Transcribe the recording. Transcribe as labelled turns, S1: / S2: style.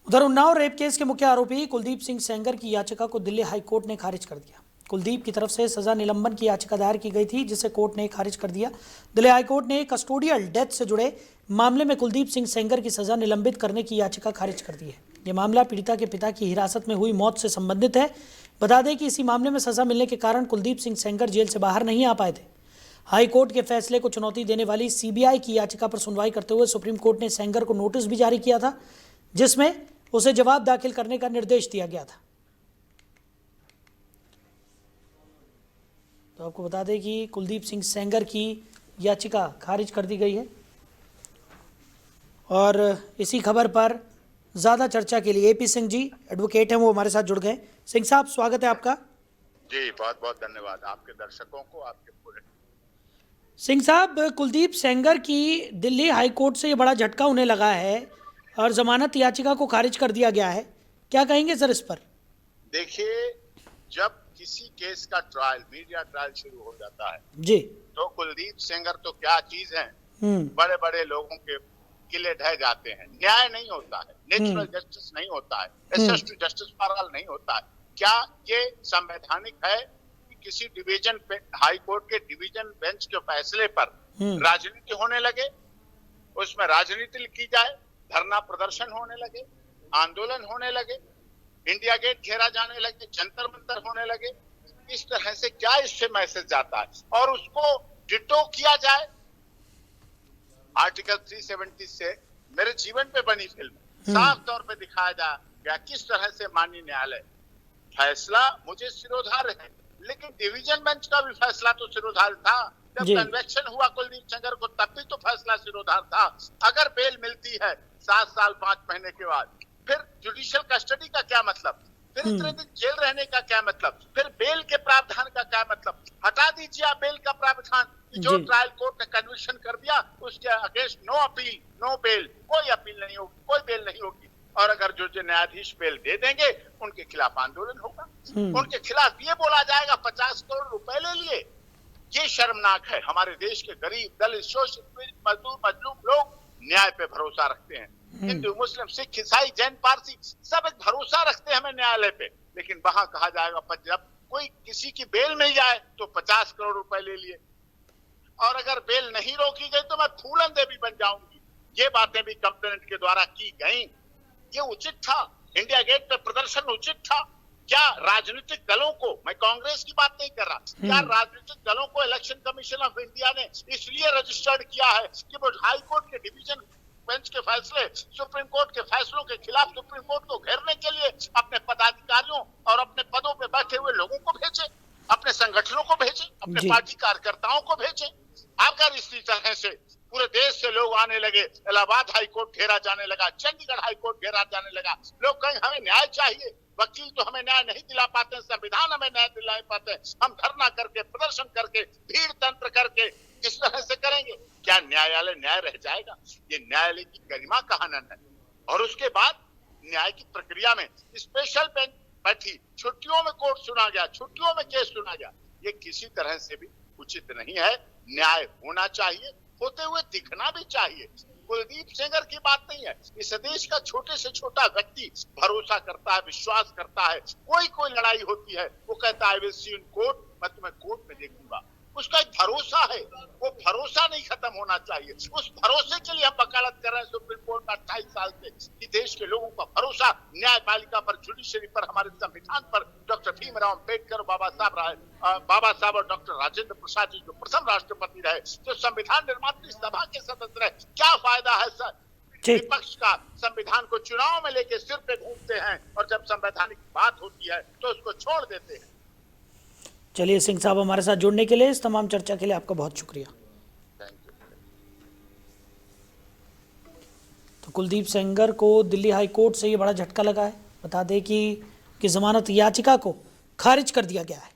S1: उधर Unnao rape case के मुख्य आरोपी कुलदीप सिंह सेंगर की याचिका को दिल्ली हाई कोर्ट ने खारिज कर दिया। कुलदीप की तरफ से सजा निलंबन की याचिका दायर की गई थी, जिसे कोर्ट ने खारिज कर दिया। दिल्ली हाई कोर्ट ने कस्टोडियल डेथ से जुड़े मामले में कुलदीप सिंह सेंगर की सजा निलंबित करने की याचिका खारिज कर दी है। यह मामला पीड़िता के पिता की हिरासत में हुई मौत से संबंधित है। बता दें कि इसी मामले में सजा मिलने के कारण कुलदीप सिंह सेंगर जेल से बाहर नहीं आ पाए थे। हाई कोर्ट के फैसले को चुनौती देने वाली सीबीआई की याचिका पर सुनवाई करते हुए सुप्रीम कोर्ट ने सेंगर को नोटिस भी जारी किया था, जिसमें उसे जवाब दाखिल करने का निर्देश दिया गया था। तो आपको बता दें कि कुलदीप सिंह सेंगर की याचिका खारिज कर दी गई है। और इसी खबर पर ज़्यादा चर्चा के लिए एपी सिंह जी एडवोकेट हैं, वो हमारे साथ जुड़ गए। सिंह साहब, स्वागत है आपका।
S2: जी, बहुत बहुत धन्यवाद आपके दर्शकों को, आपके पूरे।
S1: सिंह साहब, कुलदीप सेंगर की दिल्ली हाई कोर्ट से ये बड़ा झटका उन्हें लगा है और जमानत याचिका को खारिज कर दिया गया है, क्या कहेंगे सर इस पर?
S2: देखिए, जब किसी केस का ट्रायल, मीडिया ट्रायल शुरू हो जाता है
S1: जी,
S2: तो कुलदीप सेंगर तो क्या चीज है, बड़े बड़े लोगों के किले ढह जाते हैं। न्याय नहीं होता है, नेचुरल जस्टिस नहीं होता है, access to justice for all नहीं होता है। क्या ये संवैधानिक है कि किसी डिवीजन पे, हाई कोर्ट के डिवीजन बेंच के फैसले पर राजनीति होने लगे, उसमें राजनीति की जाए, धरना प्रदर्शन होने लगे, आंदोलन होने लगे, इंडिया गेट घेरा जाने लगे, जंतर मंतर होने लगे? इस तरह से क्या इससे मैसेज जाता है? और उसको डिटो किया जाए। आर्टिकल 370 से मेरे जीवन पे बनी फिल्म साफ तौर पे दिखाया जा गया किस तरह से माननीय न्यायालय फैसला मुझे सिरोधार्य है, लेकिन डिवीजन बेंच का भी फैसला तो सिरोधार्य था। जब कन्वेक्शन हुआ कुलदीप सेंगर को, तब भी तो फैसला सिरोधार्य था। अगर बेल मिलती है 7 साल 5 महीने के बाद, फिर जुडिशियल कस्टडी का क्या मतलब? फिर इतने दिन जेल रहने का क्या मतलब? फिर बेल के प्रावधान का क्या मतलब? हटा दीजिए आप बेल का प्रावधान। जो ट्रायल कोर्ट ने कन्विक्शन कर दिया, उसके against no appeal, no bail, कोई अपील नहीं होगी, कोई बेल नहीं होगी। और अगर जो न्यायाधीश बेल दे देंगे, उनके खिलाफ आंदोलन होगा, उनके खिलाफ ये बोला जाएगा 50 करोड़ रुपए ले लिए। ये शर्मनाक है। हमारे देश के गरीब, दलित, शोषित, पीड़ित, मजदूर, मजलूम लोग न्याय पे भरोसा रखते हैं। हिंदू, मुस्लिम, सिख, ईसाई, जैन, पारसी सब एक भरोसा रखते हैं हमें न्यायालय पे। लेकिन वहां कहा जाएगा जब कोई किसी की बेल मिल जाए तो 50 करोड़ रुपए ले लिए, और अगर बेल नहीं रोकी गई तो मैं फूलन देवी बन जाऊंगी। ये बातें भी कंप्लेनेंट के द्वारा की गई। ये उचित था? इंडिया गेट पे प्रदर्शन उचित था क्या? राजनीतिक दलों को, मैं कांग्रेस की बात नहीं कर रहा, क्या राजनीतिक दलों को इलेक्शन कमीशन ऑफ इंडिया ने इसलिए रजिस्टर्ड किया है कि वो हाई कोर्ट के डिवीजन बेंच के फैसले, सुप्रीम कोर्ट के फैसलों के खिलाफ सुप्रीम कोर्ट को घेरने के लिए अपने पदाधिकारियों और अपने पदों पे बैठे हुए लोगों को भेजे, अपने संगठनों को भेजे, अपने पार्टी कार्यकर्ताओं को भेजे? अगर इसी तरह से पूरे देश से लोग आने लगे, इलाहाबाद हाई कोर्ट घेरा जाने लगा, चंडीगढ़ हाई कोर्ट घेरा जाने लगा, लोग कहें हमें न्याय चाहिए, वकील तो हमें न्याय नहीं दिला पाते, संविधान हमें न्याय दिला पाते, हम धरना करके, प्रदर्शन करके, भीड़ तंत्र करके इस तरह से करेंगे, क्या न्यायालय न्याय रह जाएगा? ये न्यायालय की गरिमा का हनन है। और उसके बाद न्याय की प्रक्रिया में स्पेशल बेंच बैठी, छुट्टियों में कोर्ट सुना गया, छुट्टियों में केस सुना गया। ये किसी तरह से भी उचित नहीं है। न्याय होना चाहिए, होते हुए दिखना भी चाहिए। कुलदीप सेंगर की बात नहीं है, इस देश का छोटे से छोटा व्यक्ति भरोसा करता है, विश्वास करता है। कोई लड़ाई होती है, वो कहता है I will see in court, मैं तुम्हें कोर्ट में देखूंगा। उसका एक भरोसा है, वो भरोसा नहीं खत्म होना चाहिए। उस भरोसे के लिए हम वकालत कर रहे हैं सुप्रीम कोर्ट में 28 साल से, कि देश के लोगों का भरोसा न्यायपालिका पर, जुडिशरी पर, हमारे संविधान पर, डॉक्टर भीमराव अम्बेडकर, बाबा साहब और डॉक्टर राजेंद्र प्रसाद जी जो प्रथम राष्ट्रपति रहे, जो संविधान निर्मात्री सभा के सदस्य रहे। क्या फायदा है सर विपक्ष का संविधान को चुनाव में लेके सिर पे घूमते हैं, और जब संवैधानिक बात होती है तो उसको छोड़ देते हैं।
S1: चलिए सिंह साहब, हमारे साथ जुड़ने के लिए, इस तमाम चर्चा के लिए आपका बहुत शुक्रिया। तो कुलदीप सेंगर को दिल्ली हाई कोर्ट से ये बड़ा झटका लगा है। बता दें कि जमानत याचिका को खारिज कर दिया गया है।